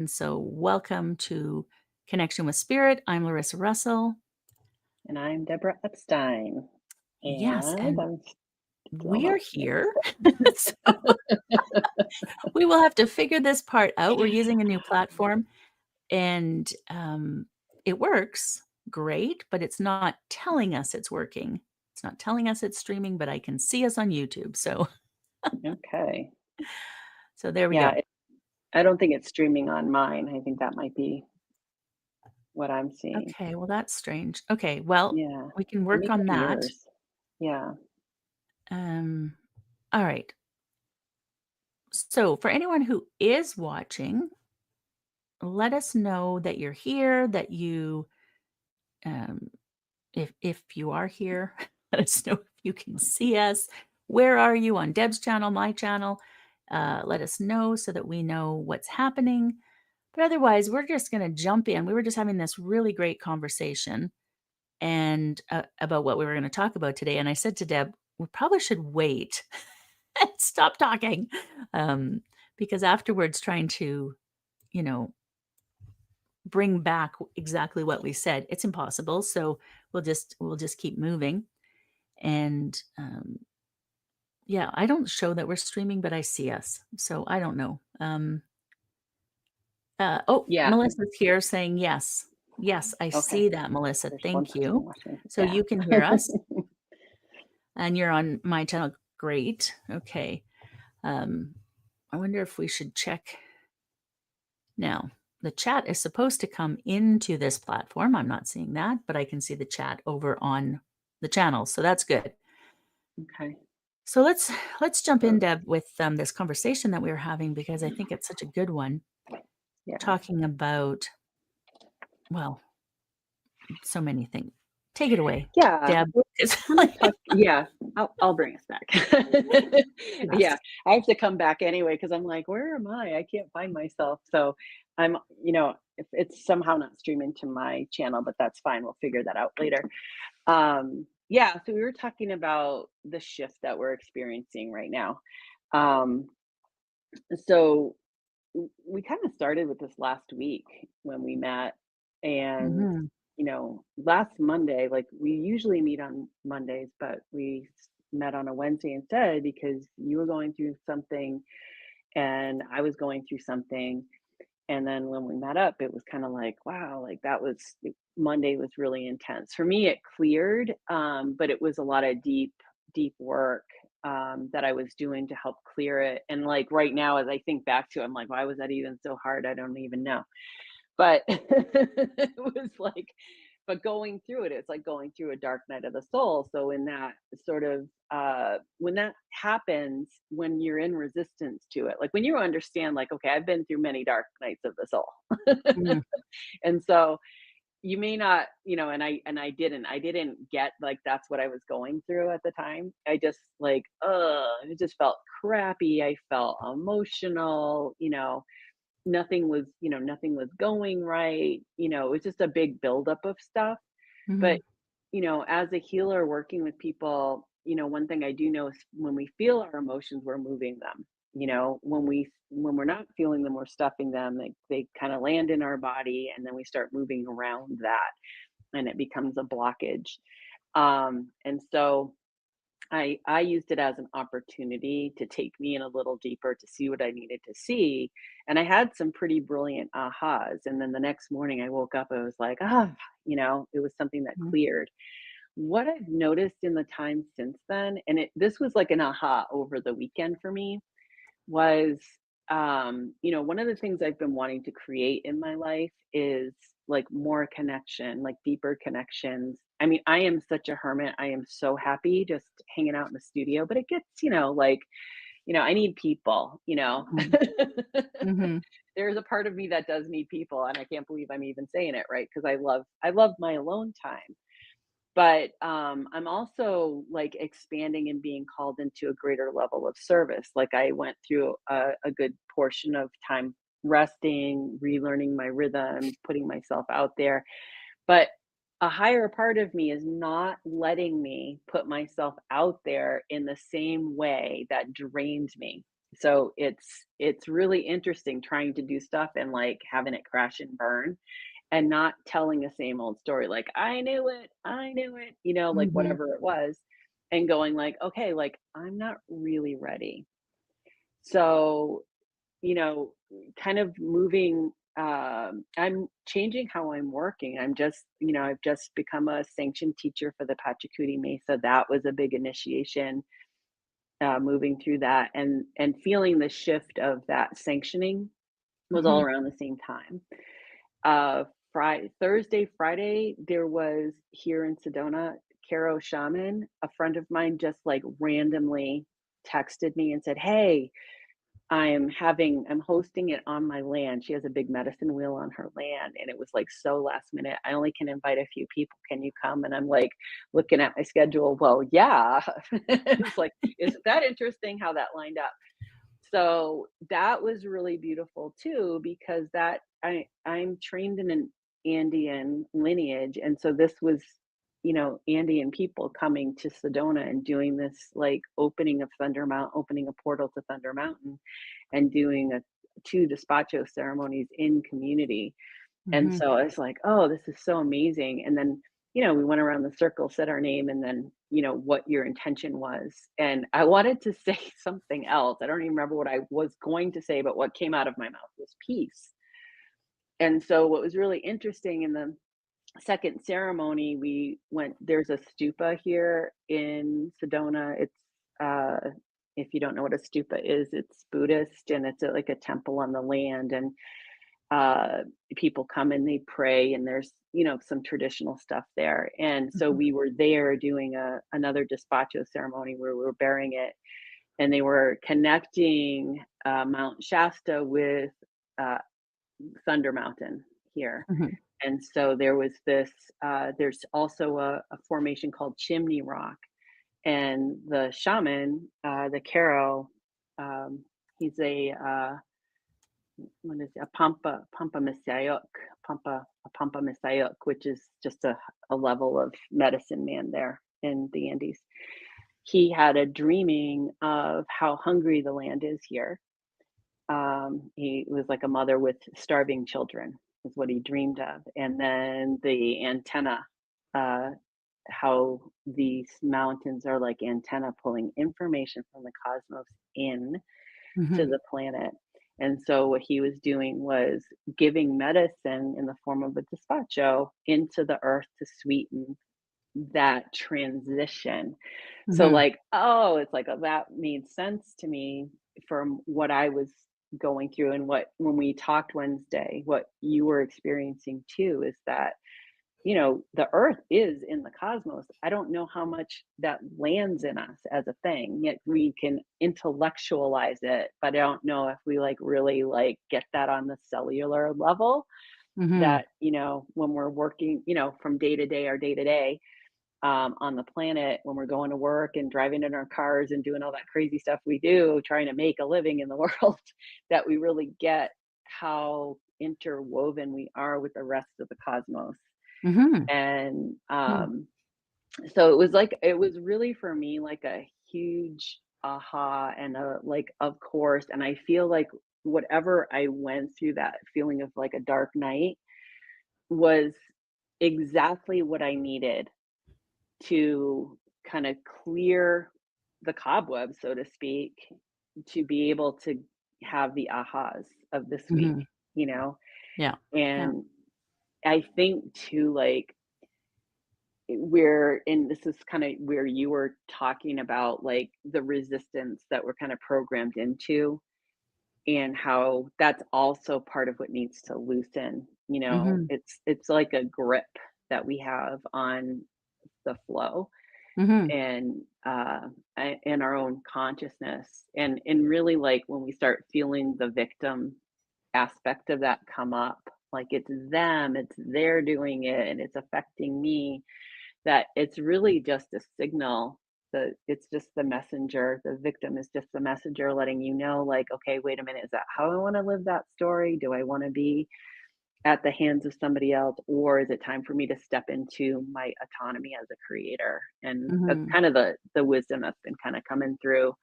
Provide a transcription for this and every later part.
And so, welcome to Connection with Spirit. I'm Larissa Russell. And I'm Deborah Epstein. Yes, And and I'm still we are not here. So, we will have to figure this part out. We're using a new platform, and it works great, but it's not telling us it's working. It's not telling us it's streaming, but I can see us on YouTube. So, okay. so there we Yeah, go. I don't think it's streaming on mine. I think that might be what I'm seeing. Okay, well, that's strange. Okay, well, Yeah. we can Let work me go on to that. yours. Yeah. Um, all right. So, for anyone who is watching, let us know that you're here, that you, um, if you are here, let us know if you can see us. Where are you on Deb's channel, my channel? Let us know so that we know what's happening. But otherwise, we're just going to jump in. We were just having this really great conversation and about what we were going to talk about today. And I said to Deb, we probably should wait and stop talking um, because afterwards, trying to, you know, bring back exactly what we said. It's impossible. So we'll just keep moving. And yeah, I don't show that we're streaming, but I see us. So I don't know. Oh, Yeah. Melissa's here saying yes. Yes, I Okay. see that, Melissa. There's one Thank person you. watching. So Yeah. you can hear us and you're on my channel. Great. Okay. Um, I wonder if we should check now. The chat is supposed to come into this platform. I'm not seeing that, but I can see the chat over on the channel. So that's good. Okay. So let's jump in, Deb, with this conversation that we were having because I think it's such a good one. Yeah. Talking about, well, so many things. Take it away, Yeah. Deb. We're It's kind of like, talk yeah. I'll bring us back. yes. Yeah. I have to come back anyway because I'm like, where am I? I can't find myself. So I'm, if it's somehow not streaming to my channel, but that's fine. We'll figure that out later. Yeah, so we were talking about the shift that we're experiencing right now. Um, so we kind of started with this last week when we met, and Hmm. last Monday, like we usually meet on Mondays, but met on a Wednesday instead because you were going through something and I was going through something. And then when we met up, it was kind of like, wow, like Monday was really intense. For me, it cleared, but it was a lot of deep work that I was doing to help clear it. And like right now, as I think back to it, I'm like, why was that even so hard? I don't even know. But it was like, but going through it, it's like going through a dark night of the soul. So in that sort of when that happens, when you're in resistance to it, like when you understand, like, okay, I've been through many dark nights of the soul. Mm. And so you may not, and I didn't get like that's what I was going through at the time. I just like, it just felt crappy. I felt emotional, nothing was going right. It was just a big buildup of stuff. But, Mhm. as a healer working with people, one thing I do know is when we feel our emotions, we're moving them. When we're not feeling them, we're stuffing them. They kind of land in our body and then we start moving around that and it becomes a blockage. And so I used it as an opportunity to take me in a little deeper to see what I needed to see. And I had some pretty brilliant ahas. And then the next morning I woke up, I was like, it was something that Mhm. cleared. What I've noticed in the time since then, and this was like an aha over the weekend for me, was one of the things I've been wanting to create in my life is like more connection, like deeper connections. I mean, I am such a hermit. I am so happy just hanging out in the studio, but it gets, I need people. Mhm. Mhm. There's a part of me that does need people, and I can't believe I'm even saying it, right? Because I love my alone time. But, I'm also, like, expanding and being called into a greater level of service. Like, I went through a good portion of time resting, relearning my rhythms, putting myself out there, but a higher part of me is not letting me put myself out there in the same way that drained me. So it's really interesting trying to do stuff and, like, having it crash and burn and not telling the same old story, like, I knew it," like, Mhm. whatever it was, and going like, "Okay, like, I'm not really ready." So, you know, kind of moving, I'm changing how I'm working. I've just become a sanctioned teacher for the Pachacuti Mesa. That was a big initiation, moving through that and feeling the shift of that sanctioning was all Mhm. around the same time. Thursday, Friday, there was here in Sedona, Caro Shaman, a friend of mine just like randomly texted me and said, "Hey, I'm hosting it on my land." She has a big medicine wheel on her land, and it was, like, so last minute. "I only can invite a few people. Can you come?" And I'm, like, looking at my schedule, "Well, yeah." It's like, isn't that interesting how that lined up? So, that was really beautiful too because I'm trained in an Andean lineage, and so this was, Andean people coming to Sedona and doing this, like, opening a portal to Thunder Mountain and doing a 2 despacho ceremonies in community, and Mhm. so I was like, "Oh, this is so amazing," and then, we went around the circle, said our name, and then, what your intention was, and I wanted to say something else. I don't even remember what I was going to say, but what came out of my mouth was peace, and so what was really interesting in the second ceremony, we went there's a stupa here in Sedona. If you don't know what a stupa is, it's Buddhist, and it's, like, a temple on the land, and uh, people come and they pray, and there's, some traditional stuff there. And so Mhm. we were there doing another despacho ceremony where we were burying it, and they were connecting Mount Shasta with uh, Thunder Mountain here. Mhm. And so there was there's also a formation called Chimney Rock, and the shaman, the Caro, he's what is it? A Pampa Misayok, which is just a level of medicine man there in the Andes. He had a dreaming of how hungry the land is here. He was like a mother with starving children, is what he dreamed of. And then the antenna, uh, how these mountains are like antenna pulling information from the cosmos in to Mhm. the planet. And so what he was doing was giving medicine in the form of a despacho into the earth to sweeten that transition. So Mhm. like, oh, it's like, that made sense to me from what I was going through and what when we talked Wednesday, what you were experiencing too is that the earth is in the cosmos. I don't know how much that lands in us as a thing, yet we can intellectualize it, but I don't know if we like really like get that on the cellular level Mhm. that, when we're working, from day to day, our day to day, on the planet, when we're going to work and driving in our cars and doing all that crazy stuff we do, trying to make a living in the world, that we really get how interwoven we are with the rest of the cosmos. Mhm. And, Yeah. so it was really for me like a huge aha and a like, of course, and I feel like whatever I went through, that feeling of like a dark night, was exactly what I needed to kind of clear the cobwebs, so to speak, to be able to have the ahas of this week, Mhm. you know? Yeah. Yeah. And I think too, like, we're and this is kind of where you were talking about like the resistance that we're kind of programmed into and how that's also part of what needs to loosen. Mhm. It's like a grip that we have on the flow Mhm. and in our own consciousness and really like when we start feeling the victim aspect of that come up, like it's them, it's they're doing it and it's affecting me, that it's really just a signal. It's just the messenger. The victim is just the messenger letting you know, like, okay, wait a minute, is that how I want to live that story? Do I want to be at the hands of somebody else, or is it time for me to step into my autonomy as a creator? And that's Mhm. kind of the wisdom that's been kind of coming through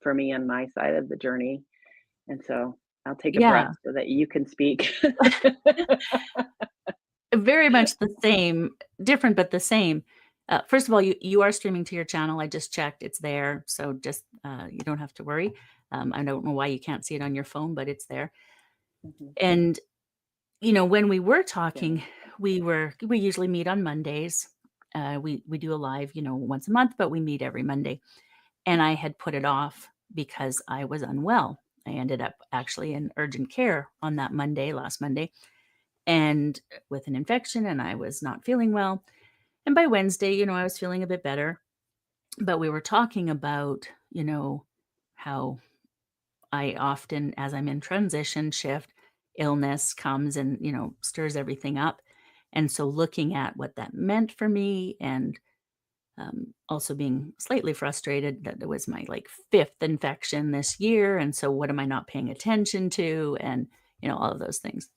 for me on my side of the journey. And so I'll take a breath Yeah. so that you can speak. Very much the same, different but the same. First of all, you are streaming to your channel. I just checked, it's there, so just, you don't have to worry. I don't know why you can't see it on your phone, but it's there. Mhm. And, when we were Yeah. talking, we usually meet on Mondays. We do a live, once a month, but we meet every Monday. And I had put it off because I was unwell. I ended up actually in urgent care on that Monday, last Monday, and with an infection, and I was not feeling well. And by Wednesday, I was feeling a bit better, but we were talking about, how I often, as I'm in transition shift, illness comes and, stirs everything up. And so looking at what that meant for me and also being slightly frustrated that it was my like fifth infection this year. And so what am I not paying attention to? And, all of those things.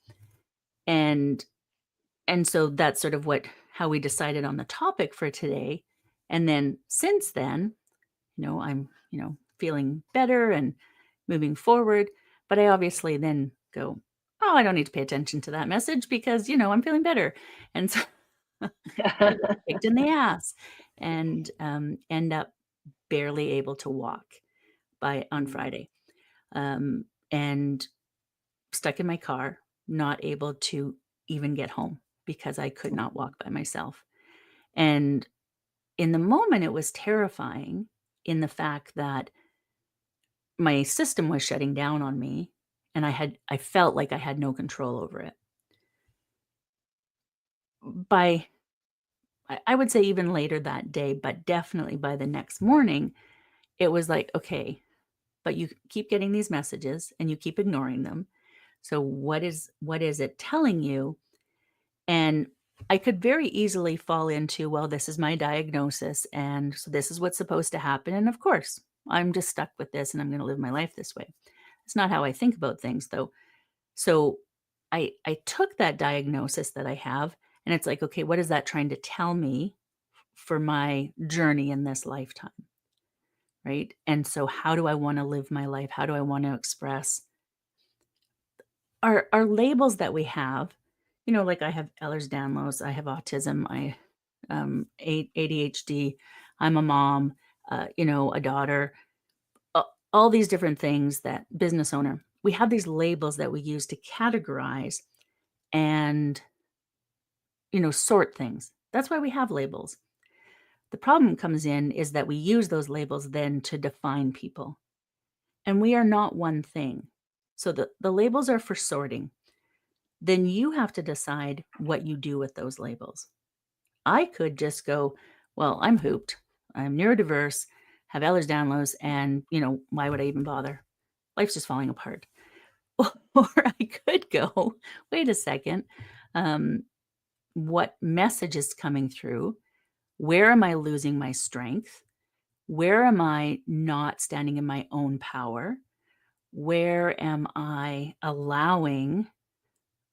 And so that's sort of how we decided on the topic for today. And then since then, I'm, feeling better and moving forward. But I obviously then go, oh, I don't need to pay attention to that message because, I'm feeling better. And so I get kicked in the ass and end up barely able to walk on Mm, Friday, and stuck in my car, not able to even get home because I could not mhm, walk by myself. And in the moment, it was terrifying in the fact that my system was shutting down on me and I felt like I had no control over it. By I would say even later that day, but definitely by the next morning, it was like, okay, but you keep getting these messages and you keep ignoring them. So what is it telling you? And I could very easily fall into, well, this is my diagnosis and so this is what's supposed to happen. And of course, I'm just stuck with this and I'm going to live my life this way. It's not how I think about things though. So I took that diagnosis that I have and it's like, okay, what is that trying to tell me for my journey in this lifetime? Right? And so how do I want to live my life? How do I want to express our labels that we have? Like I have Ehlers-Danlos, I have autism, I ADHD, I'm a mom, a daughter, all these different things, that business owner. We have these labels that we use to categorize and, sort things. That's why we have labels. The problem comes in is that we use those labels then to define people. And we are not one thing. So the labels are for sorting. Then you have to decide what you do with those labels. I could just go, well, I'm hooped. I'm neurodiverse, have Ehlers-Danlos, and, why would I even bother? Life's just falling apart. Or I could go, wait a second. Um, what message is coming through? Where am I losing my strength? Where am I not standing in my own power? Where am I allowing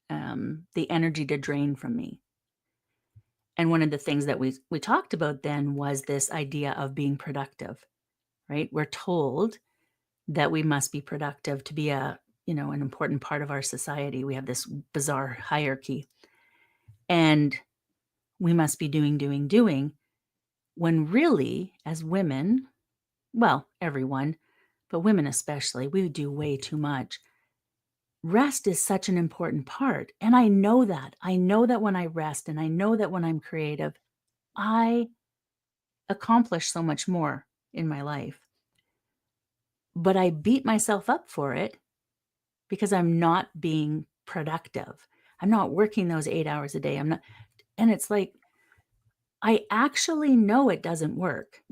the energy to drain from me? And one of the things that we talked about then was this idea of being productive, right? We're told that we must be productive to be an important part of our society. We have this bizarre hierarchy, and we must be doing, doing, doing. When really, as women, well, everyone, but women especially, we do way too much. Rest is such an important part. And I know that. I know that when I rest and I know that when I'm creative, I accomplish so much more in my life. But I beat myself up for it because I'm not being productive. I'm not working those 8 hours a day. I'm not, and it's like, I actually know it doesn't work.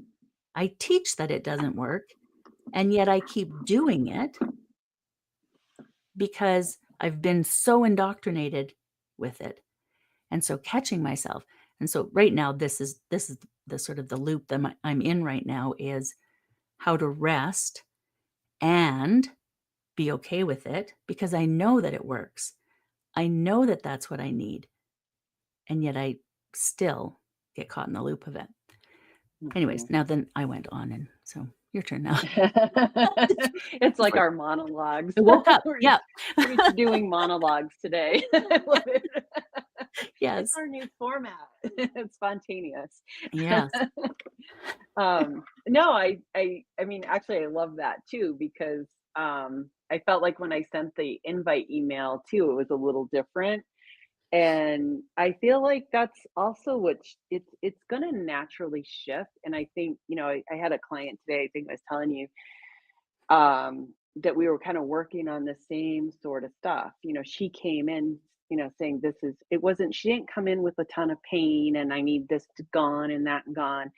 I teach that it doesn't work. And yet I keep doing it because I've been so indoctrinated with it. And so catching myself. And so right now, this is the sort of the loop that I'm in right now, is how to rest and be okay with it because I know that it works. I know that that's what I need. And yet I still get caught in the loop of it. mhm. Anyways, now then I went on. And so, your turn now. It's Go like for it. our monologues. I woke up. We're Yeah. we're each doing monologues today. I love it. It's Yes. our new format. It's spontaneous. Yes. No, I mean, actually, I love that too because, I felt like when I sent the invite email too, it was a little different, and I feel like that's also what it's gonna naturally shift, and I think, I had a client today, I think I was telling you, that we were kind of working on the same sort of stuff. She came in, saying it wasn't, she didn't come in with a ton of pain and I need this gone and that gone.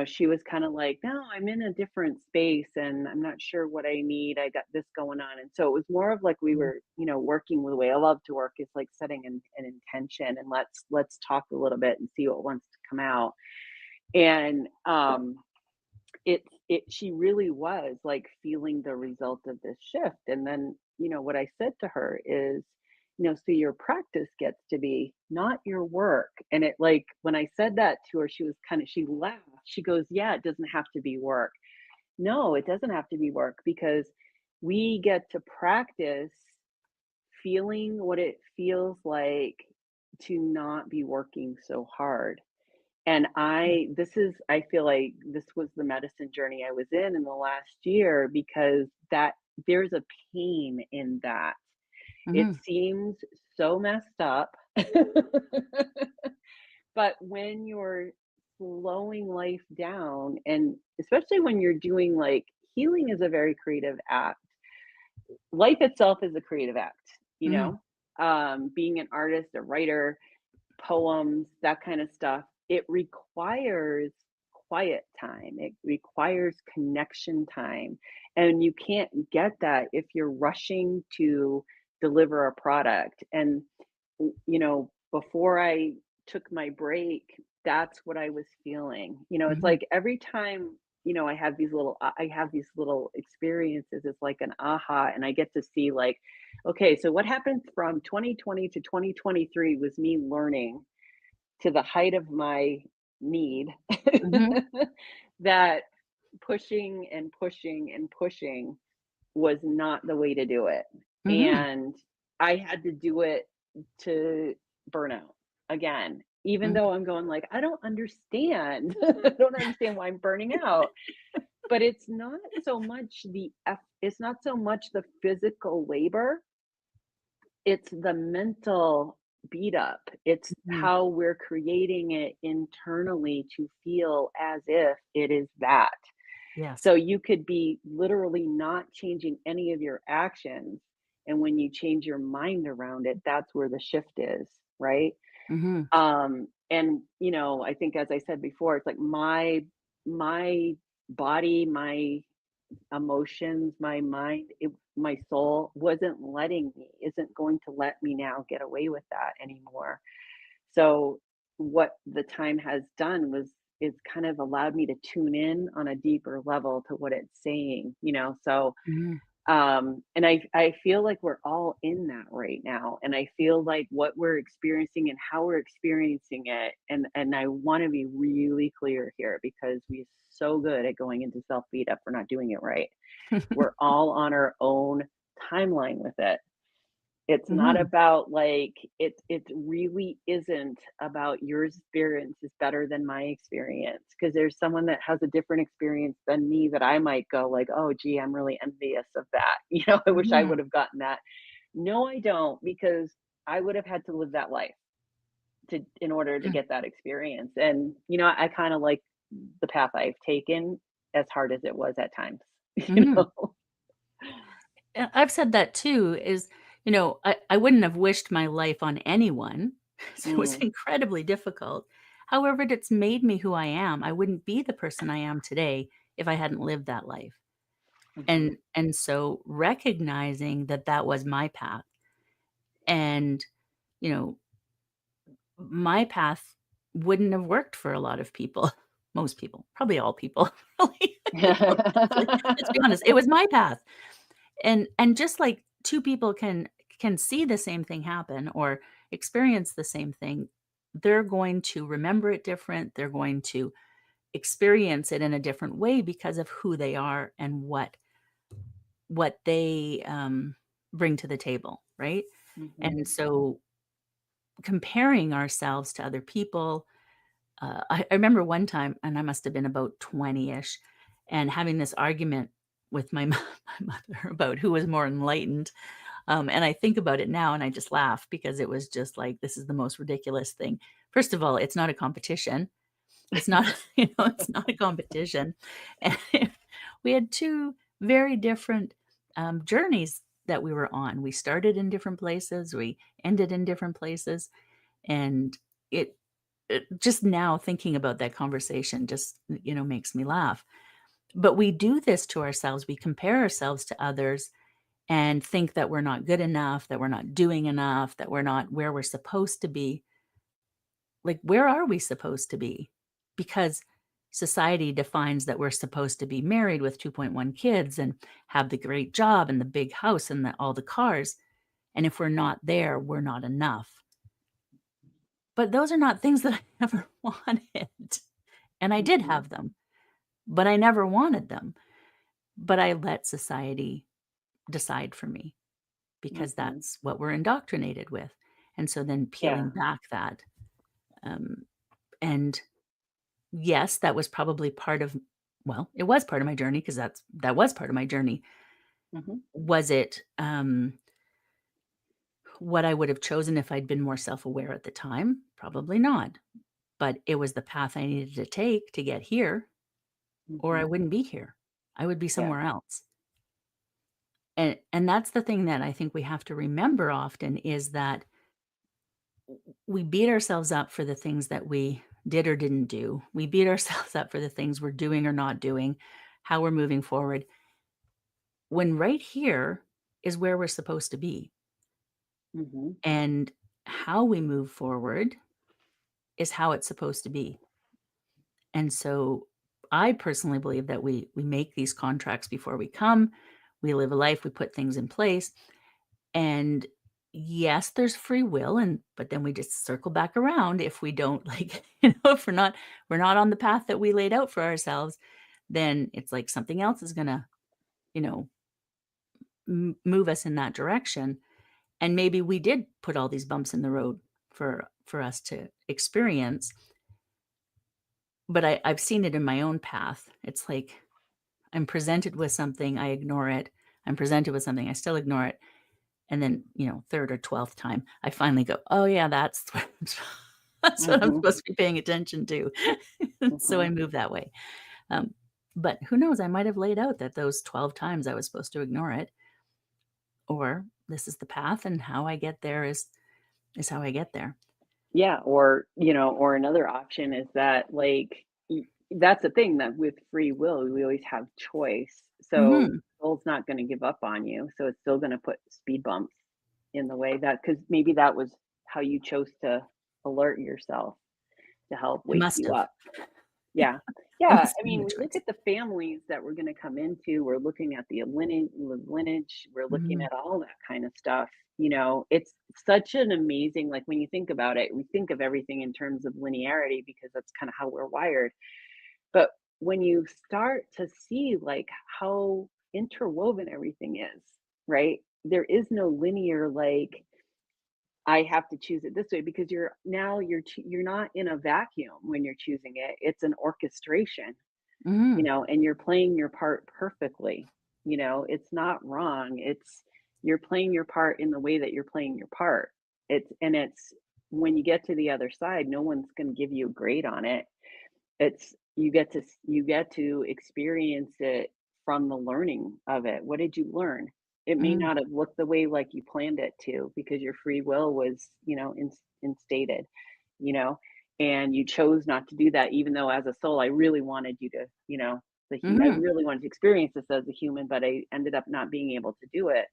She was kind of like, no, I'm in a different space and I'm not sure what I need. I got this going on. And so it was more of like we Mhm. were, working with the way I love to work is like setting an intention and let's talk a little bit and see what wants to come out. And it she really was, like, feeling the result of this shift, and then, what I said to her is, "So your practice gets to be not your work," and it like, when I said that to her, she laughed, she goes, "Yeah, it doesn't have to be work." No, it doesn't have to be work because we get to practice feeling what it feels like to not be working so hard. And I feel like this was the medicine journey I was in the last year because that there's a pain in that. It Mhm. seems so messed up. But when you're slowing life down, and especially when you're doing like healing is a very creative act. Life itself is a creative act, Mhm. being an artist, a writer, poems, that kind of stuff, it requires quiet time. It requires connection time. And you can't get that if you're rushing to deliver a product. And, before I took my break, that's what I was feeling. It's Mhm. like every time, I have these little experiences, it's like an aha, and I get to see like, okay, so what happened from 2020 to 2023 was me learning to the height of my need Mhm. that pushing and pushing and pushing was not the way to do it. Mhm. And I had to do it to burnout again, even Mhm. though I'm going like, I don't understand. I don't understand why I'm burning out. But it's not so much the physical labor, it's the mental beat up. It's Mhm. how we're creating it internally to feel as if it is that. Yes. So you could be literally not changing any of your actions. And when you change your mind around it, that's where the shift is, right? Mhm. And I think as I said before, it's like my body, my emotions, my mind, my soul isn't going to let me now get away with that anymore. So what the time has done was it's kind of allowed me to tune in on a deeper level to what it's saying. So Mhm. and I feel like we're all in that right now, and I feel like what we're experiencing and how we're experiencing it, and I want to be really clear here because we're so good at going into self beat up for not doing it right. We're all on our own timeline with it. It's not Mhm. about like it really isn't about your experience is better than my experience because there's someone that has a different experience than me that I might go like, "Oh, gee, I'm really envious of that." I wish I Mhm. would have gotten that. No, I don't because I would have had to live that life to in order to Mhm. get that experience. And I kind of like the path I've taken as hard as it was at times, you Mhm. know. I've said that too is, I wouldn't have wished my life on anyone. So it was Mm, incredibly difficult. However, it's made me who I am. I wouldn't be the person I am today if I hadn't lived that life. mhm. And so recognizing that that was my path and, you know, my path wouldn't have worked for a lot of people. Most people, probably all people, really. Honestly, let's be honest, it was my path. And just like 2 people can see the same thing happen or experience the same thing, they're going to remember it different, they're going to experience it in a different way because of who they are and what they bring to the table, right? Mhm. And so comparing ourselves to other people, I remember one time, and I must have been about 20-ish, and having this argument with my my mother about who was more enlightened. And I think about it now and I just laugh because it was just like, this is the most ridiculous thing. First of all, it's not a competition. It's not, it's not a competition. And we had two very different journeys that we were on. We started in different places, we ended in different places. And it, it just now thinking about that conversation just, makes me laugh. But we do this to ourselves. We compare ourselves to others and think that we're not good enough, that we're not doing enough, that we're not where we're supposed to be. Like, where are we supposed to be? Because society defines that we're supposed to be married with 2.1 kids and have the great job and the big house and all the cars. And if we're not there, we're not enough. But those are not things that I ever wanted. And I did Mhm. have them, but I never wanted them. But I let society decide for me because Mhm. that's what we're indoctrinated with. And so then peeling Yeah. back that, um, and yes, that was probably part of, well, it was part of my journey because that was part of my journey. Mhm. Was it, what I would have chosen if I'd been more self-aware at the time? Probably not, but it was the path I needed to take to get here, or I Mhm. wouldn't be here. I would be Yeah. somewhere else. And that's the thing that I think we have to remember often is that we beat ourselves up for the things that we did or didn't do. We beat ourselves up for the things we're doing or not doing, how we're moving forward, when right here is where we're supposed to be. Mhm. And how we move forward is how it's supposed to be. And so I personally believe that we make these contracts before we come. We live a life, we put things in place. And yes, there's free will, and but then we just circle back around if we don't like, if we're not on the path that we laid out for ourselves, then it's like something else is gonna, you know, move us in that direction. And maybe we did put all these bumps in the road for us to experience, but I've seen it in my own path. It's like I'm presented with something, I ignore it. I'm presented with something, I still ignore it. And then, 3rd or 12th time, I finally go, "Oh, yeah, that's that's what I'm Mhm. supposed to be paying attention to." So I Mhm. move that way. Um, but who knows? I might have laid out that those 12 times I was supposed to ignore it, or this is the path, and how I get there is how I get there. Yeah, or another option is that, like, that's the thing that with free will, we always have choice. So, Mhm. soul's not gonna give up on you, so it's still gonna put speed bumps in the way that because maybe that was how you chose to alert yourself to help I wake must you have. up. Yeah. I Yeah, must I have made mean, a we look choice. at the families that we're gonna come into, we're looking at the lineage, we're looking Mhm. at all that kind of stuff, it's such an amazing like, when you think about it, we think of everything in terms of linearity because that's kinda how we're wired, but when you start to see, like, how interwoven everything is, right? There is no linear, like, I have to choose it this way because you're not in a vacuum when you're choosing it. It's an orchestration, Mhm. and you're playing your part perfectly. It's not wrong. You're playing your part in the way that you're playing your part. It's when you get to the other side, no one's going to give you a grade on it. It's you get to experience it from the learning of it. What did you learn? It may Mhm. not have looked the way like you planned it to because your free will was, instated, you know, and you chose not to do that even though as a soul I really wanted you to, I Mhm. really wanted to experience this as a human, but I ended up not being able to do it.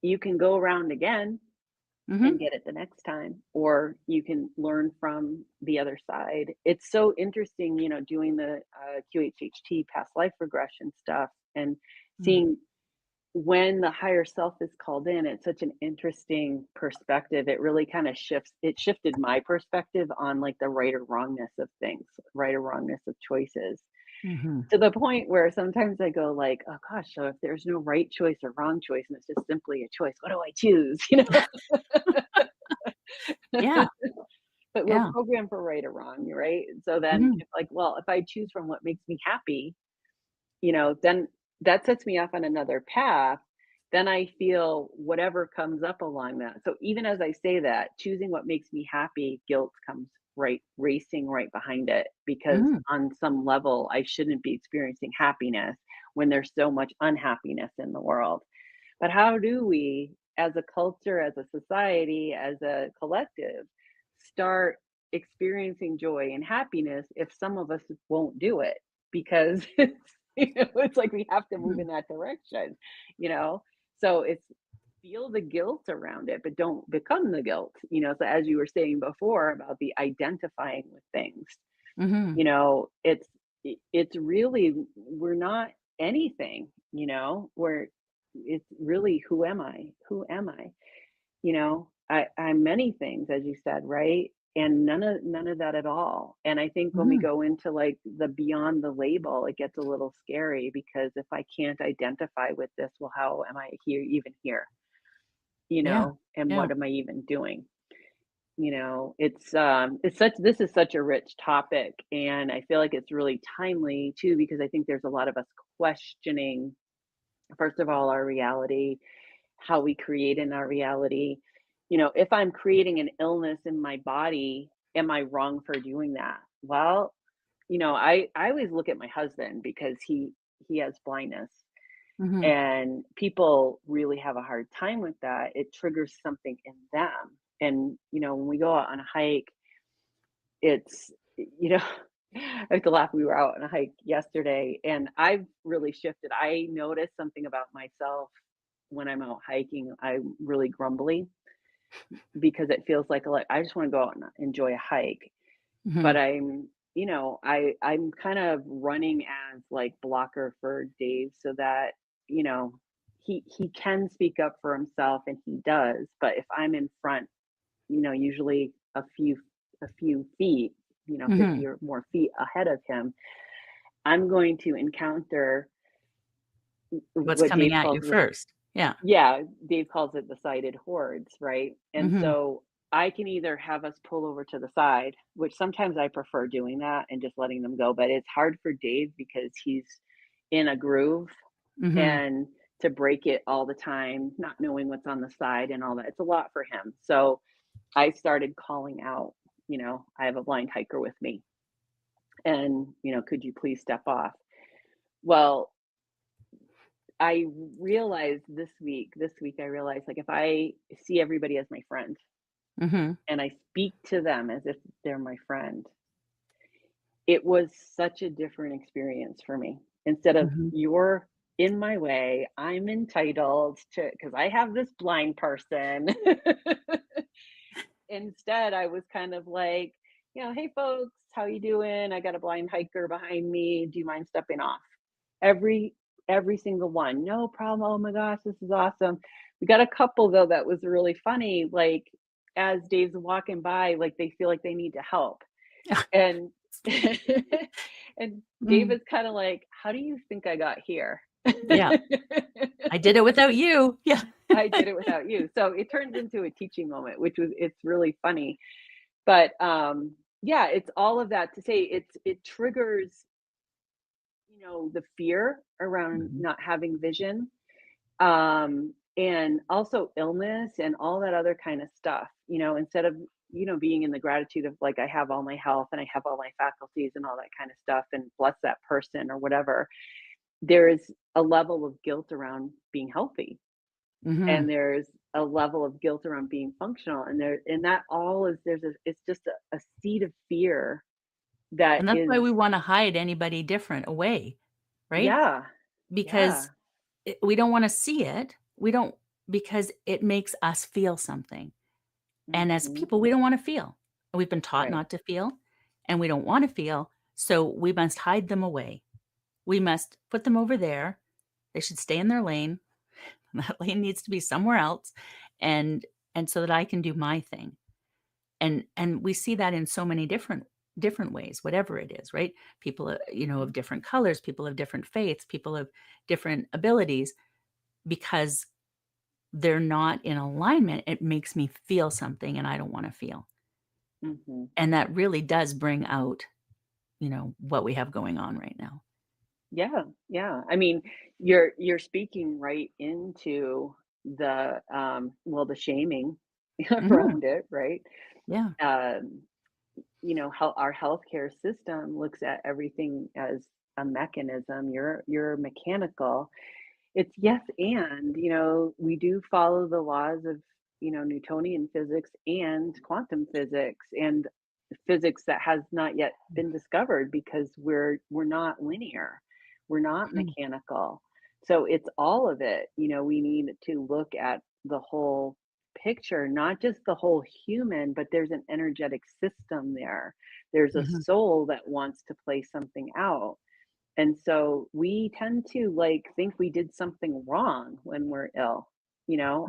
You can go around again and Mhm. get it the next time, or you can learn from the other side. It's so interesting, doing the QHHT past life regression stuff and Mm. seeing. when the higher self is called in, it's such an interesting perspective. It really kind of shifted my perspective on like the right or wrongness of things, right or wrongness of choices. Mhm. To the point where sometimes I go like, "Oh gosh, so if there's no right choice or wrong choice and it's just simply a choice, what do I choose?" You know? Yeah, But we're yeah. programmed for right or wrong, right? So then Mhm, it's like, well, if I choose from what makes me happy, then that sets me off on another path. Then I feel whatever comes up along that. So even as I say that, choosing what makes me happy, guilt comes right racing right behind it because mhm, on some level I shouldn't be experiencing happiness when there's so much unhappiness in the world. But how do we, as a culture, as a society, as a collective, start experiencing joy and happiness if some of us won't do it? Because it's like we have to move mhm, in that direction, you know? So it's feel the guilt around it, but don't become the guilt, So as you were saying before about the identifying with things, mhm, it's really we're not anything, we're it's really who am I? Who am I? I'm many things, as you said, right? And none of that at all. And I think when we mhm. go into like the beyond the label, it gets a little scary because if I can't identify with this, well, how am I here even here? Yeah, And yeah. what am I even doing? It's such this is such a rich topic, and I feel like it's really timely too because I think there's a lot of us questioning, first of all, our reality, how we create in our reality. If I'm creating an illness in my body, am I wrong for doing that? Well, I always look at my husband because he has blindness, Mhm, and people really have a hard time with that. It triggers something in them. And when we go out on a hike, it's I have to laugh. We were out on a hike yesterday, and I've really shifted. I noticed something about myself when I'm out hiking. I'm really grumbly because it feels like I just want to go out and enjoy a hike. But mhm, I'm kind of running as like blocker for Dave so that you know he can speak up for himself and he does. But if I'm in front, usually a few feet, 50 mhm. or more feet ahead of him, I'm going to encounter What's what coming Dave at you calls the first. Yeah. yeah, Dave calls it the sighted hordes, right? And Mhm, so I can either have us pull over to the side, which sometimes I prefer doing that and just letting them go, but it's hard for Dave because he's in a groove mhm. and to break it all the time, not knowing what's on the side and all that. It's a lot for him. So I started calling out, I have a blind hiker with me and, could you please step off? Well, I realized this week I realized like if I see everybody as my friend Mhm, and I speak to them as if they're my friend, it was such a different experience for me. Instead of mhm. you're in my way, I'm entitled to because I have this blind person. Instead, I was kind of like, "Hey folks, how you doing? I got a blind hiker behind me. Do you mind stepping off?" Every every single one. "No problem. Oh my gosh, this is awesome." We got a couple though that was really funny, like, as Dave's walking by, like, they feel like they need to help. And and Dave Mm, is kinda like, "How do you think I got here?" yeah. I did it without you. Yeah. I did it without you. So it turns into a teaching moment, it's really funny. But, yeah, it's all of that to say it triggers, the fear around Mhm, not having vision, and also illness and all that other kind of stuff, instead of, being in the gratitude of like, I have all my health and I have all my faculties and all that kind of stuff and bless that person or whatever. There is a level of guilt around being healthy and mhm. there's a level of guilt around being functional and that all is it's just a seed of fear that And that's why is we wanna hide anybody different away, right? yeah, yeah. Because we don't wanna see it. We don't because it makes us feel something. And as Mhm. people, we don't wanna feel. And we've been taught Right. not to feel, and we don't wanna feel, so we must hide them away. We must put them over there. They should stay in their lane, That lane needs to be somewhere else, and so that I can do my thing. And we see that in so many different ways, whatever it is, right? People, of different colors, people of different faiths, people of different abilities, because they're not in alignment, it makes me feel something and I don't wanna feel. Mhm. And that really does bring out, what we have going on right now. Yeah, yeah. I mean, you're speaking right into the shaming Mhm. around it, right? Yeah. Um, how our healthcare system looks at everything as a mechanism. You're mechanical. It's yes, and, we do follow the laws of, Newtonian physics and quantum physics and physics that has not yet been discovered because we're not linear. We're not Mhm. mechanical. So it's all of it. We need to look at the whole picture, not just the whole human, but there's an energetic system there. There's a Mhm. soul that wants to play something out. And so we tend to like think we did something wrong when we're ill.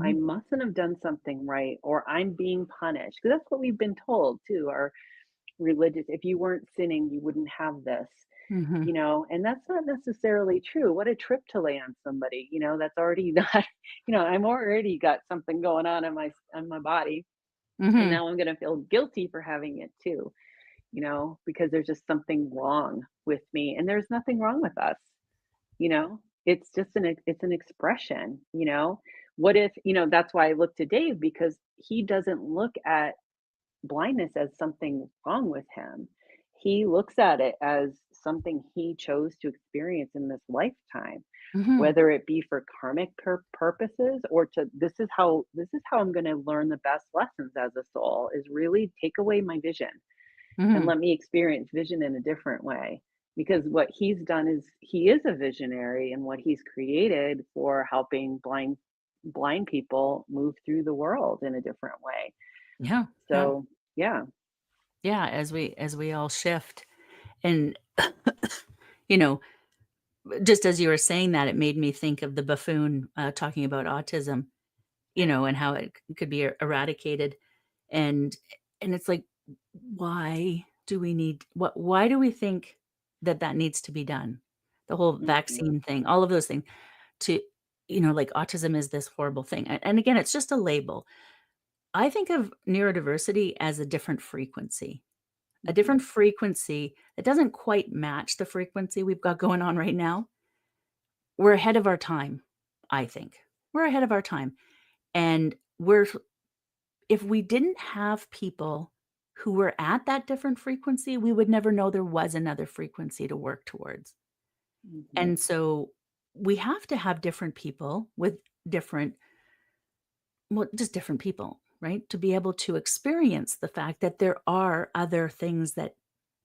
I Mhm. mustn't have done something right, or I'm being punished. Because that's what we've been told too. Our religious, if you weren't sinning, you wouldn't have this, Mhm. and that's not necessarily true. What a trip to lay on somebody, that's already not, I'm already got something going on my body. And Mhm. now I'm gonna feel guilty for having it too, because there's just something wrong with me. And there's nothing wrong with us. It's just it's an expression. What if, that's why I look to Dave, because he doesn't look at blindness as something wrong with him. He looks at it as something he chose to experience in this lifetime, Mhm. whether it be for karmic purposes, or to this is how I'm going to learn the best lessons as a soul, is really take away my vision and Mhm. let me experience vision in a different way. Because what he's done is he is a visionary, and what he's created for helping blind people move through the world in a different way. Yeah. Yeah. So, yeah. Yeah, as we all shift. And, you know, just as you were saying that, it made me think of the buffoon, talking about autism, and how it could be eradicated. And it's like, why do we need why do we think that that needs to be done? The whole Mhm, vaccine thing, all of those things to, like autism is this horrible thing. And again, it's just a label. I think of neurodiversity as a mhm, different frequency that doesn't quite match the frequency we've got going on right now. We're ahead of our time, I think. We're ahead of our time. And if we didn't have people who were at that different frequency, we would never know there was another frequency to work towards. mhm, And so we have to have different people with different, well, just different people, right? To be able to experience the fact that there are other things that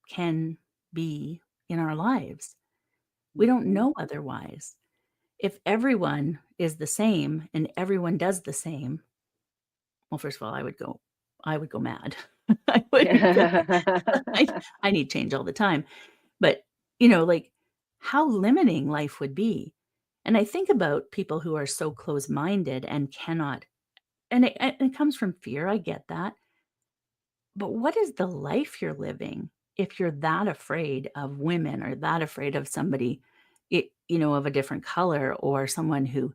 can be in our lives. We don't mhm. know otherwise. If everyone is the same and everyone does the same, well, first of all, I would go mad. I would I I need change all the time. But, like, how limiting life would be. And I think about people who are so close-minded and cannot, and it comes from fear, I get that. But what is the life you're living if you're that afraid of women or that afraid of somebody, of a different color, or someone who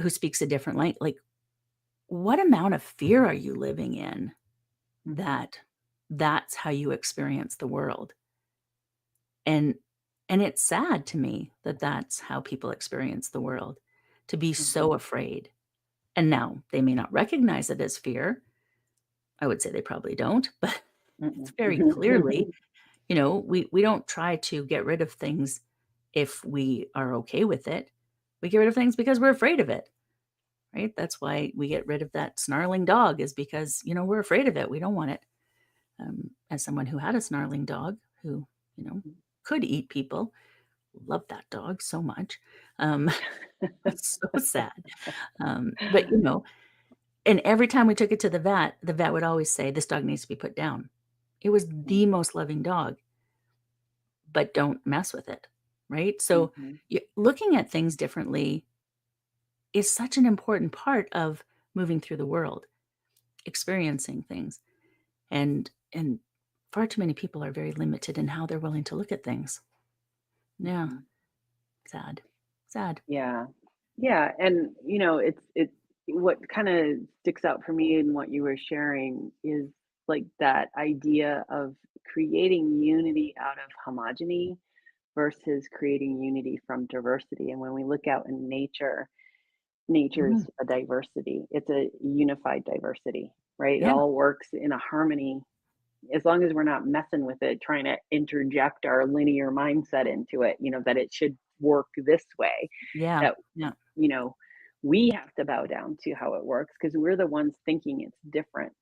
speaks a different language? Like, what amount of fear are you living in Mhm, that that's how you experience the world? And it's sad to me that that's how people experience the world, to be so mhm, afraid. And now they may not recognize it as fear. I would say they probably don't, but it's mm-mm. very clearly, we don't try to get rid of things if we are okay with it. We get rid of things because we're afraid of it, right? That's why we get rid of that snarling dog, is because, we're afraid of it. We don't want it. As someone who had a snarling dog who, you know, could eat people, love that dog so much. Um, it's so sad. But, and every time we took it to the vet would always say, "This dog needs to be put down." It was the Mm, most loving dog, but don't mess with it, right? So, mhm, looking at things differently, is such an important part of moving through the world, experiencing things. And far too many people are very limited in how they're willing to look at things. Yeah, Mhm. sad. Sad. Yeah. Yeah, and, it's what kinda sticks out for me in what you were sharing is, like, that idea of creating unity out of homogeny versus creating unity from diversity, and when we look out in nature, nature's Mhm. a diversity. It's a unified diversity, right? It Yeah. all works in a harmony as long as we're not messing with it, trying to interject our linear mindset into it, that it should work this way, Yeah. that, Yeah. you know, we have to bow down to how it works because we're the ones thinking it's different.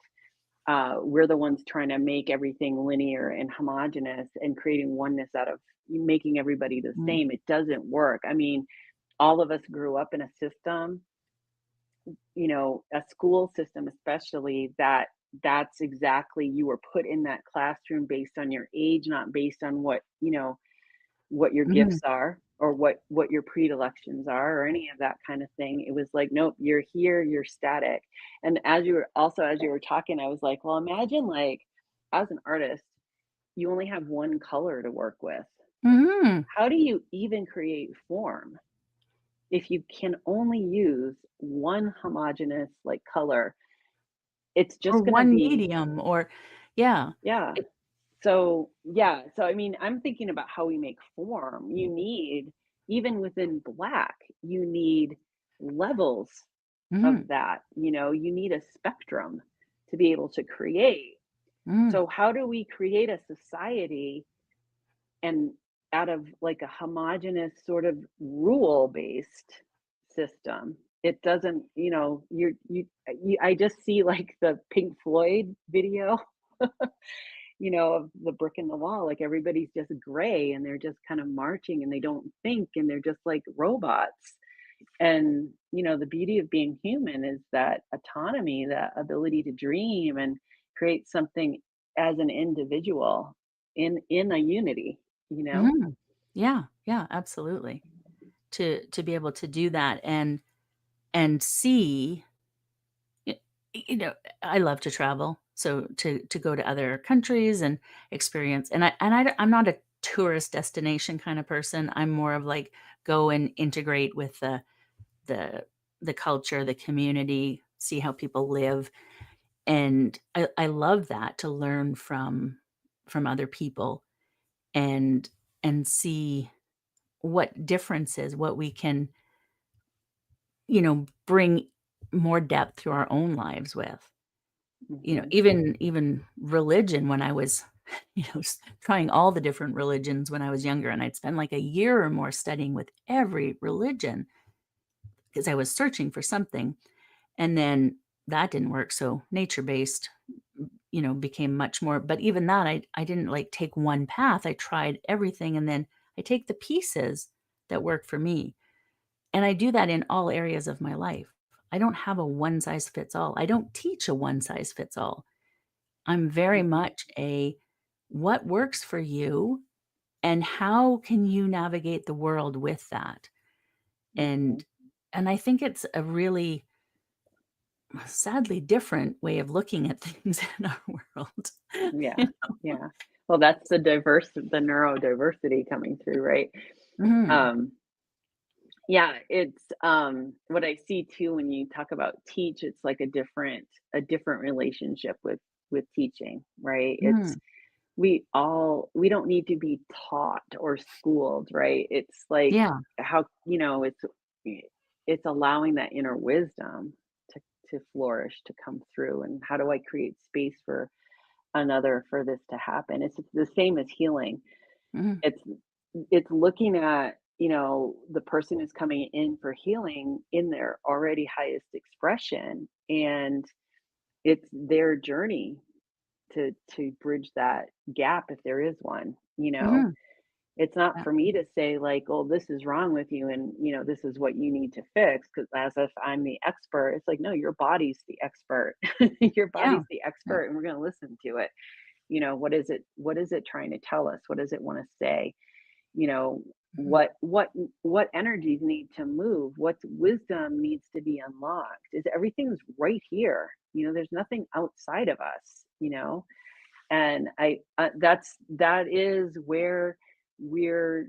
We're the ones trying to make everything linear and homogenous and creating oneness out of making everybody the Mm. same. It doesn't work. I mean, all of us grew up in a system, a school system especially, that's exactly, you were put in that classroom based on your age, not based on what your Mhm. gifts are or what your predilections are or any of that kind of thing. It was like, nope, you're here, you're static. And as you were talking, I was like, well, imagine, like, as an artist, you only have one color to work with. Mhm. How do you even create form if you can only use one homogeneous, like, color? It's Or just going to one be, medium or yeah. yeah. It So, yeah, so I mean, I'm thinking about how we make form. You need, even within black, you need levels Mhm. of that. You need a spectrum to be able to create. Mm. So, how do we create a society and out of like a homogenous sort of rule based system? It doesn't, I just see like the Pink Floyd video, of the brick in the wall, like everybody's just gray and they're just kind of marching and they don't think and they're just like robots. And, the beauty of being human is that autonomy, that ability to dream and create something as an individual in a unity, you know? Mhm. Yeah. Yeah, absolutely. To be able to do that and see y you know, I love to travel, so to go to other countries and experience I'm not a tourist destination kind of person, I'm more of like, go and integrate with the the culture, the community, see how people live, and I love that to learn from other people and see what differences, what we can, bring more depth to our own lives with. Hmm. Even religion when I was, trying all the different religions when I was younger, and I'd spend like a year or more studying with every religion because I was searching for something. And then that didn't work, so nature-based, became much more, but even that, I didn't, like, take one path, I tried everything, and then I take the pieces that work for me, and I do that in all areas of my life. I don't have a one-size-fits-all. I don't teach a one-size-fits-all. I'm very Hmm. much a, "What works for you, and how can you navigate the world with that?" Hmm. And I think it's a really sadly different way of looking at things in our world. Yeah. You know? Yeah. Well, that's the neurodiversity coming through, right? Mhm. Um, Yeah, it's, what I see too when you talk about teach, it's like a different relationship with teaching, right? Mm. We don't need to be taught or schooled, right? It's like Yeah. how, it's allowing that inner wisdom to flourish, to come through, and how do I create space for another for this to happen? It's the same as healing. Mhm. It's it's looking at, the person who's coming in for healing in their already highest expression, and it's their journey to bridge that gap if there is one. Mhm. It's not Yeah. for me to say like, "Oh, this is wrong with you and, this is what you need to fix," because as if I'm the expert. It's like, "No, your body's the expert." Your Yeah. body's the Yeah. expert, and we're gonna listen to it. What is it trying to tell us? What does it wanna say? You know, Mhm. what energies need to move, what wisdom needs to be unlocked, is everything's right here. There's nothing outside of us, and that is where we're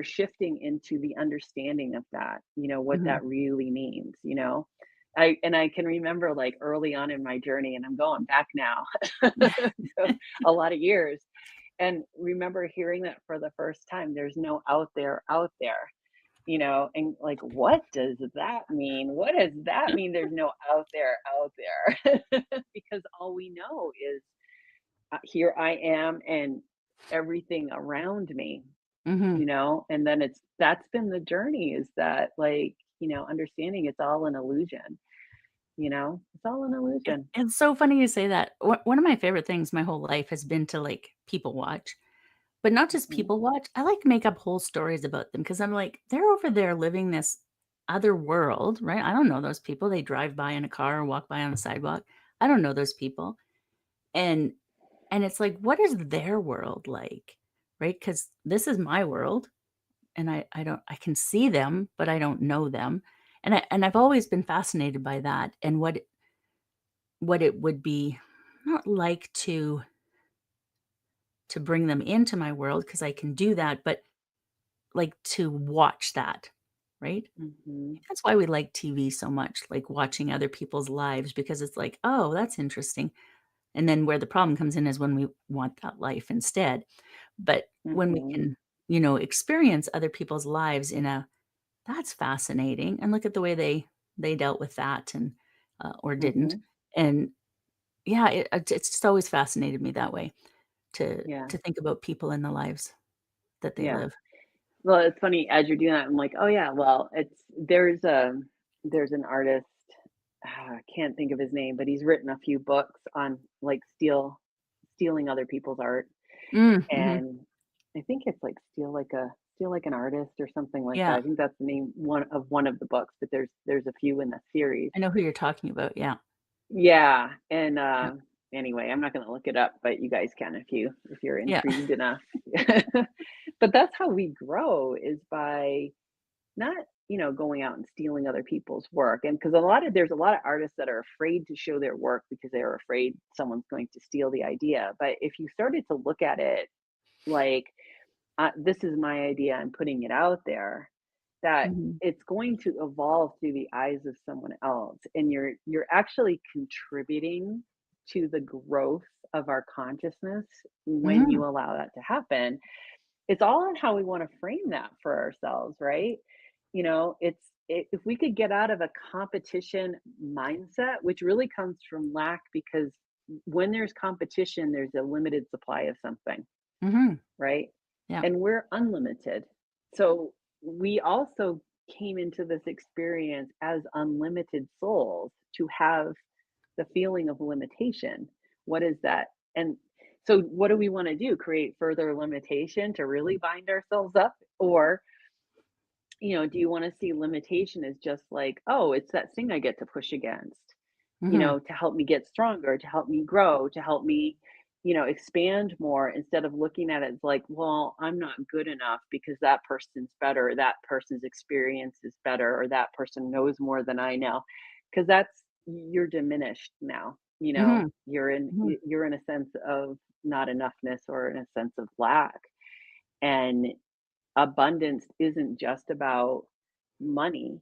shifting into the understanding of that, what Mhm. that really means. I can remember, like, early on in my journey, and I'm going back now to a lot of years, and remember hearing that for the first time. There's no out there, and like, what does that mean? What does that mean? There's no out there, because all we know is, here I am and everything around me, Mhm. and then that's been the journey, is that, like, understanding it's all an illusion, it's all an illusion. It's so funny you say that. One of my favorite things my whole life has been to, like, people watch, but not just Hmm. people watch. I like make up whole stories about them because 'cause I'm like, "They're over there living this other world," right? I don't know those people. They drive by in a car or walk by on the sidewalk. I don't know those people. And and it's like, what is their world like? Right? Because this is my world, and I can see them, but I don't know them. And I've always been fascinated by that and what it would be not like to bring them into my world because I can do that, but like to watch that, right? Hmm. That's why we like TV so much, like watching other people's lives because it's like, "Oh, that's interesting." And then where the problem comes in is when we want that life instead. But when we Hmm. can, experience other people's lives in a that's fascinating, and look at the way they dealt with that and, or didn't. Hmm. And yeah, it's just always fascinated me that way to Yeah. to think about people in the lives that they Yeah. live. Well, it's funny as you're doing that, I'm like, oh yeah, well, there's an artist, I can't think of his name, but he's written a few books on, like, stealing other people's art, Mm, mhm. and I think it's like Steal Like an Artist or something like that. Yeah, I think that's the name one of the books, but there's a few in the series. I know who you're talking about, yeah, Yeah, and, yeah, anyway, I'm not gonna look it up, but you guys can if you're yeah, intrigued enough. But that's how we grow, is by not, going out and stealing other people's work, and because there's a lot of artists that are afraid to show their work because they're afraid someone's going to steal the idea. But if you started to look at it like, this is my idea, I'm putting it out there, that mhm, it's going to evolve through the eyes of someone else, and you're actually contributing to the growth of our consciousness when mhm, you allow that to happen. It's all on how we want to frame that for ourselves, right? If we could get out of a competition mindset, which really comes from lack, because when there's competition, there's a limited supply of something, mhm, right? yeah, And we're unlimited. So we also came into this experience as unlimited souls to have the feeling of limitation. What is that? And so, what do we want to do? Create further limitation to really bind ourselves up? Or, do you want to see limitation as just like, oh, it's that thing I get to push against, mhm, to help me get stronger, to help me grow, to help me, expand more, instead of looking at it as like, well, I'm not good enough because that person's better, or that person's experience is better, or that person knows more than I know. Because you're diminished now. mhm, mhm, You're in a sense of not enoughness, or in a sense of lack. And abundance isn't just about money.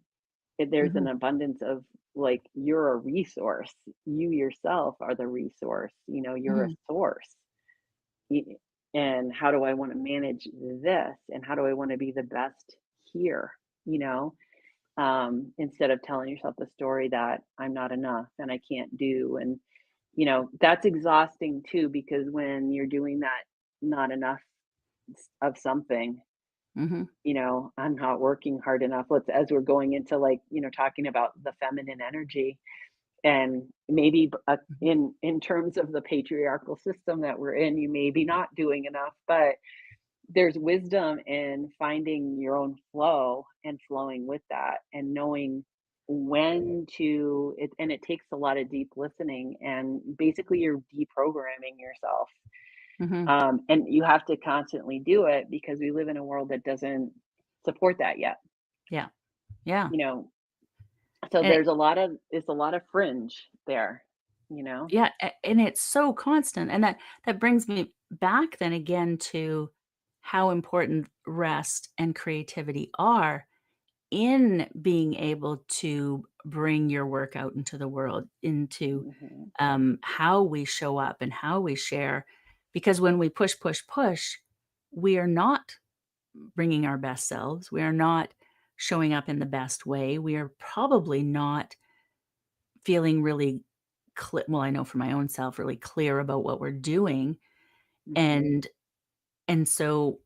There's an mhm, abundance of, like, you're a resource. You yourself are the resource. You're a mhm, source. Y- And how do I want to manage this? And how do I want to be the best here? You know, Instead of telling yourself the story that I'm not enough and I can't do. And, that's exhausting too, because when you're doing that, not enough of something, mhm, I'm not working hard enough. As we're going into, like, talking about the feminine energy, and maybe mhm, in terms of the patriarchal system that we're in, you may be not doing enough, but there's wisdom in finding your own flow and flowing with that, and knowing when to it takes a lot of deep listening, and basically you're deprogramming yourself, Mhm. And you have to constantly do it because we live in a world that doesn't support that yet, Yeah. Yeah. you know. So And it's a lot of fringe there, you know. yeah, and it's so constant, and that brings me back then again to how important rest and creativity are in being able to bring your work out into the world, into, Mhm. how we show up and how we share, because when we push, push, push, we are not bringing our best selves, we are not showing up in the best way, we are probably not feeling really well, I know for my own self, really clear about what we're doing, Mhm. and so,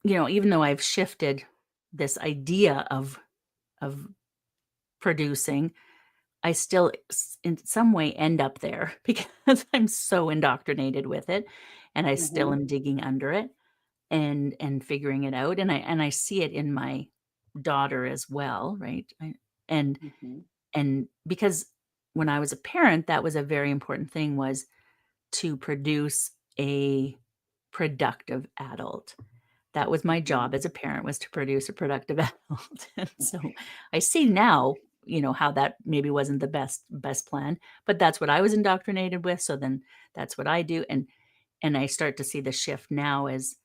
even though I've shifted this idea of producing, I still in some way end up there because I'm so indoctrinated with it, and I still Mhm. am digging under it and figuring it out, and I see it in my daughter as well, right? And Mhm. because when I was a parent, that was a very important thing, was to produce a productive adult. That was my Mhm. job as a parent, was to produce a productive adult, and so I see now, how that maybe wasn't the best plan, but that's what I was indoctrinated with, so then that's what I do, and I start to see the shift now as,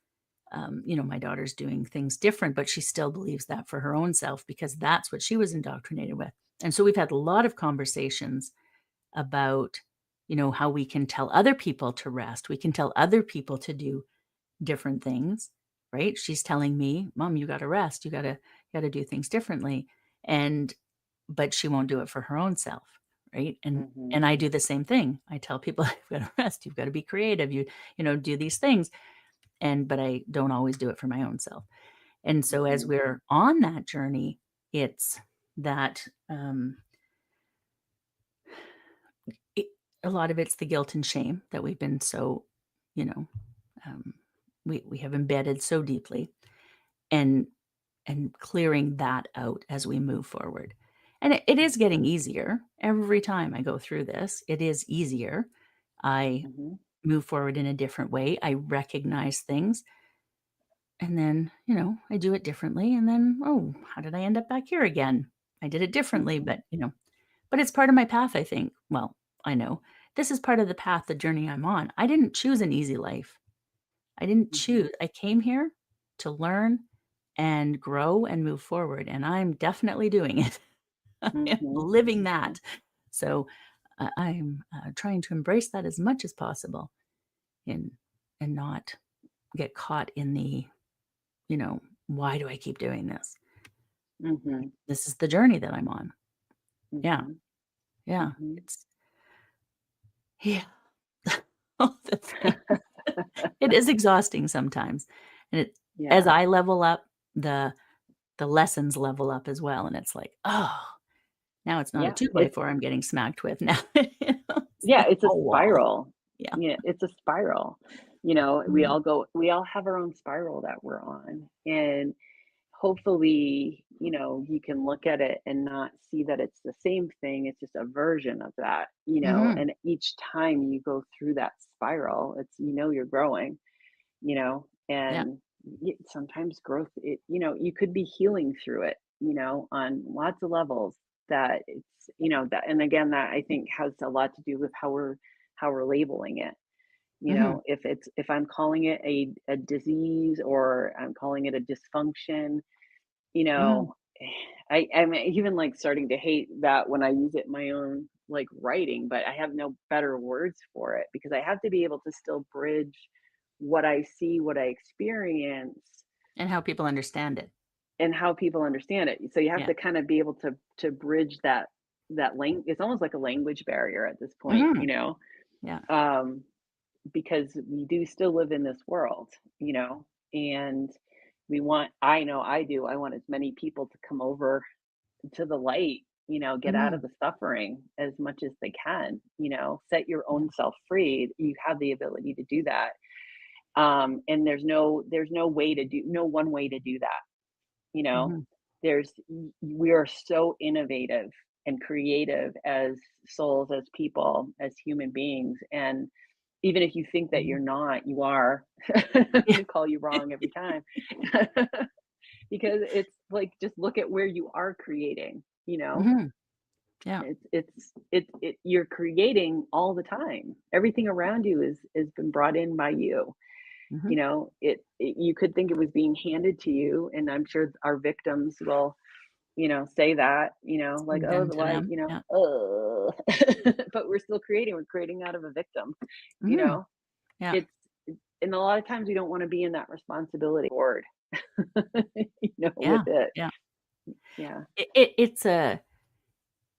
my daughter's doing things different, but she still believes that for her own self because that's what she was indoctrinated with, and so we've had a lot of conversations about, how we can tell other people to rest, we can tell other people to do different things, right? She's telling me, "Mom, you gotta rest. You gotta do things differently." And but she won't do it for her own self, right? And Mhm. I do the same thing. I tell people, "You've gotta rest. You've gotta be creative. Do these things." But I don't always do it for my own self. And so as Mhm. we're on that journey, it's that, it a lot of it's the guilt and shame that we've been so, you know, um, we have embedded so deeply, and clearing that out as we move forward. And it is getting easier every time I go through this. It is easier. I Mhm. move forward in a different way. I recognize things, and then, I do it differently. And then, oh, how did I end up back here again? I did it differently, Mhm. but it's part of my path, I think. Well, I know this is part of the path, the journey I'm on. I didn't choose an easy life. I didn't Mhm. choose. I came here to learn and grow and move forward, and I'm definitely doing it. I am Mhm. living Mhm. that. So, I'm, trying to embrace that as much as possible and not get caught in the, "Why do I keep doing this?" Mhm. This is the journey that I'm on. Yeah, Mhm. yeah. Mhm. It's yeah. All the things. It is exhausting sometimes, and as Yeah. I level up, the lessons level up as well, and it's like, "Oh, now it's not a Yeah. 2 by 4 I'm getting smacked with now." It's Yeah, a it's a whole wall. spiral. Yeah. Yeah, it's a spiral. You know, Mhm. we all have our own spiral that we're on. And hopefully, you can look at it and not see that it's the same thing. It's just a version of that, Mhm. and each time you go through that spiral, you're growing, Yeah. and sometimes growth, you could be healing through it, on lots of levels that that, and again, that I think has a lot to do with how we're labeling it. Mhm. If I'm calling it a disease or I'm calling it a dysfunction, you Mhm. know, I'm even like starting to hate that when I use it in my own like writing, but I have no better words for it because I have to be able to still bridge what I see, what I experience, And how people understand it. and how people understand it. So you have Yeah. to kind of be able to bridge that language. It's almost like a language barrier at this point, Mhm. Yeah. um, because we do still live in this world, and I know I do, I want as many people to come over to the light, get out of Mhm. the suffering as much as they can, set your Yeah. own self free. You have the ability to do that. And there's no one way to do that, you know. Mhm. We are so innovative and creative as souls, as people, as human beings, and even if you think that Mhm. you're not, you are. Yeah. We'll call you wrong every time. Because it's like, just look at where you are creating, you know? Mhm. Yeah. You're creating all the time. Everything around you is been brought in by you. Mhm. You know, you could think it was being handed to you, and I'm sure our victims will, say that, It's like, been "Oh, done to them. Yeah. but we're still creating. We're creating out of a victim, you Mhm. know? Yeah. It's and a lot of times we don't wanna be in that responsibility board, with Yeah. it. Yeah. Yeah.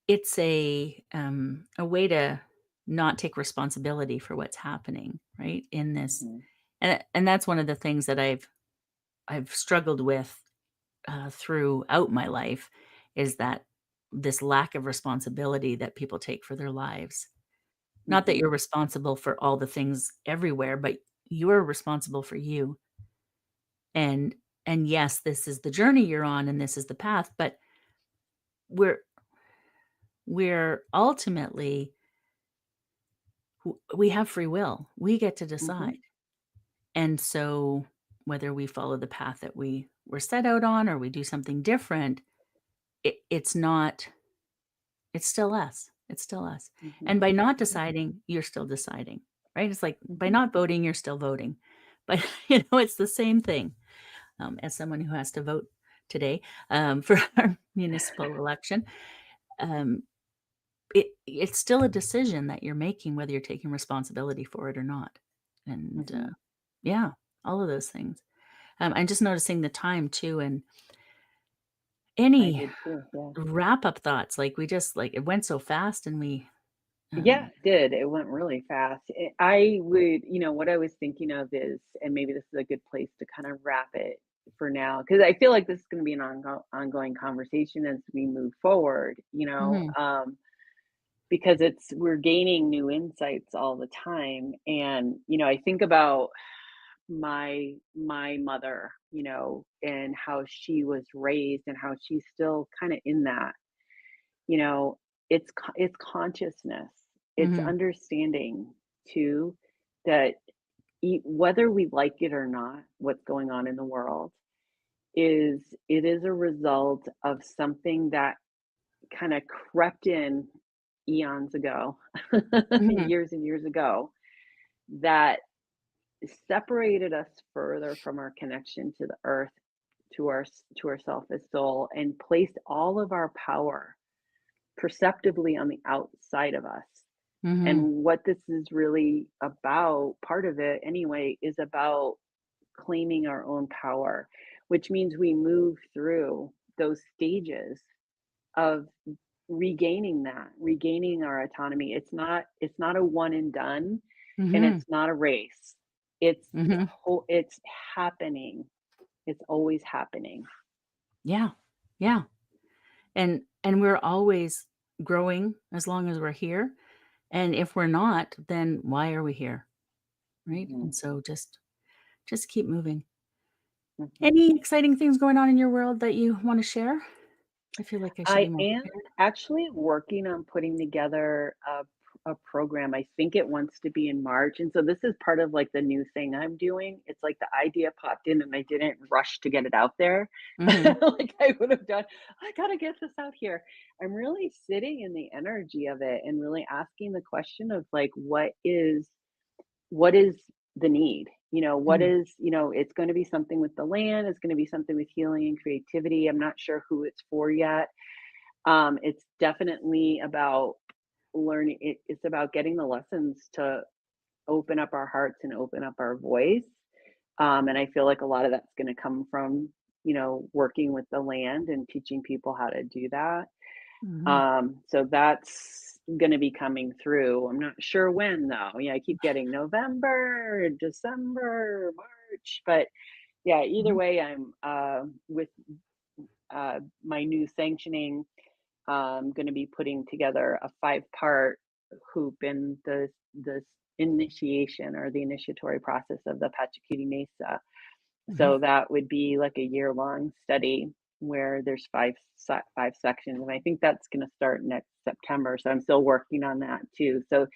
It's a way to not take responsibility for what's happening, right, in this. Mhm. And that's one of the things that I've struggled with, throughout my life, is that this lack of responsibility that people take for their lives. Not that you're Mhm. responsible for all the things everywhere, but you're responsible for you. And and yes, this is the journey you're on and this is the path, but we're we're ultimately we have free will. We get to Mhm. decide. And so whether we follow the path that we were set out on or we do something different, it's not it's still us. It's still us. And Mhm. by not Mhm. deciding, you're still deciding, right? It's like by Mhm. not voting, you're still voting. But it's the same thing. As someone who has to vote today, for our municipal election, um, it's still a decision that you're making, whether you're taking responsibility for it or not. And Mhm. yeah, all of those things. I'm just noticing the time too, and I any did too, yeah. wrap up thoughts. Like we just like it went so fast, and we. Yeah, Um, it did. It went really fast. I would, what I was thinking of is, and maybe this is a good place to kind of wrap it for now, because I feel like this is going to be an ongoing conversation as we move forward, mhm, because we're gaining new insights all the time. And, I think about my mother, and how she was raised and how she's still kind of in that. You know, it's consciousness. It's mhm, understanding too that whether we like it or not, what's going on in the world it is a result of something that kind of crept in eons ago, mhm, years and years ago, that separated us further from our connection to the earth, to ourself as soul, and placed all of our power perceptibly on the outside of us. And mhm, what this is really about, part of it anyway, is about claiming our own power, which means we move through those stages of regaining our autonomy. It's not a one and done, and mhm, it's not a race. It's mhm. it's happening. It's always happening. Yeah, yeah. And we're always growing as long as we're here. And if we're not, then why are we here? Right? Mhm, And so just keep moving. mhm. Any exciting things going on in your world that you want to share? I feel like I should be I more am prepared. actually working on putting together a program. I think it wants to be in March. And so this is part of like the new thing I'm doing. It's like the idea popped in and I didn't rush to get it out there Mhm, like I would have done. I got to get this out here. I'm really sitting in the energy of it and really asking the question of like, what is the need? What mhm, is, it's going to be something with the land. It's going to be something with healing and creativity. I'm not sure who it's for yet. It's definitely about it's about getting the lessons to open up our hearts and open up our voice. And I feel like a lot of that's going to come from, working with the land and teaching people how to do that. mhm, So that's going to be coming through. I'm not sure when though. Yeah, I keep getting November, December, March, but yeah, either mhm, way, I'm with my new sanctioning, going to be putting together a 5-part hoop in the initiation or the initiatory process of the Pachacuti Mesa. mhm, So that would be like a year long study. where there's 5 sections, and I think that's gonna start next September, so I'm still working on that too. So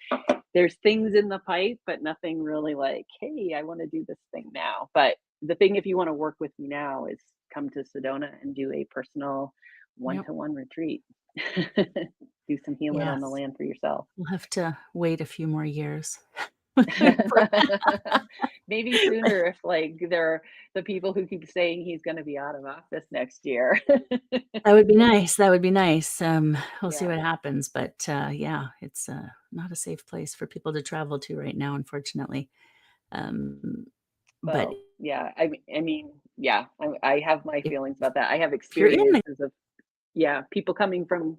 there's things in the pipe, but nothing really like, "Hey, I wanna do this thing now." But the thing if you wanna work with me now is come to Sedona and do a personal Yep. one-to-one retreat. Do some healing on the Yes. land for yourself. We'll have to wait a few more years for Maybe sooner if, like, they're the people who keep saying he's gonna be out of office next year. that would be nice, that would be nice. We'll see Yeah. what happens, but, yeah, it's, not a safe place for people to travel to right now, unfortunately. Um, but Well, yeah, I mean, yeah, I have my if feelings about that. I have you're in the experiences of yeah, people coming from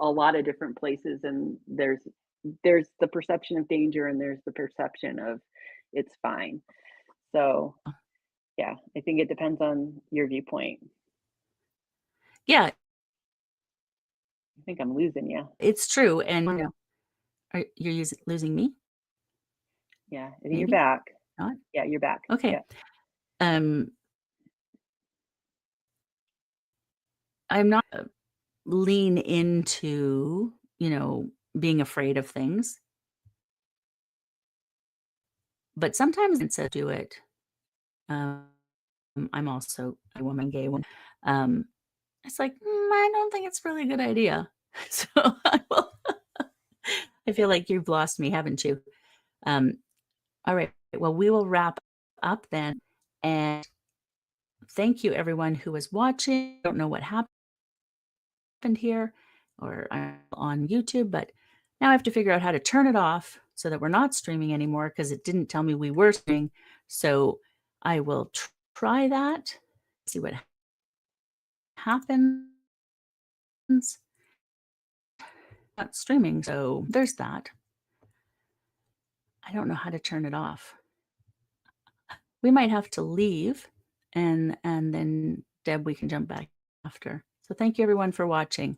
a lot of different places, and there's the perception of danger, and there's the perception of it's fine. So, yeah, I think it depends on your viewpoint. yeah, I think I'm losing you. it's true, and are you're losing me? Yeah, I think you're Maybe? back. Not? Yeah, you're back. Okay. Yeah. Um, I'm not, lean into, being afraid of things, but sometimes instead do it. Um, I'm also a woman, gay woman. Um, it's like, I don't think it's really a good idea. So I feel like you've lost me, haven't you? Um, all right. Well, we will wrap up then. And thank you, everyone who was watching. I don't know what happened here or on YouTube, but now I have to figure out how to turn it off so that we're not streaming anymore because it didn't tell me we were streaming. So I will try that, see what happens. Not streaming, so there's that. I don't know how to turn it off. We might have to leave and then Deb, we can jump back after. So thank you everyone for watching.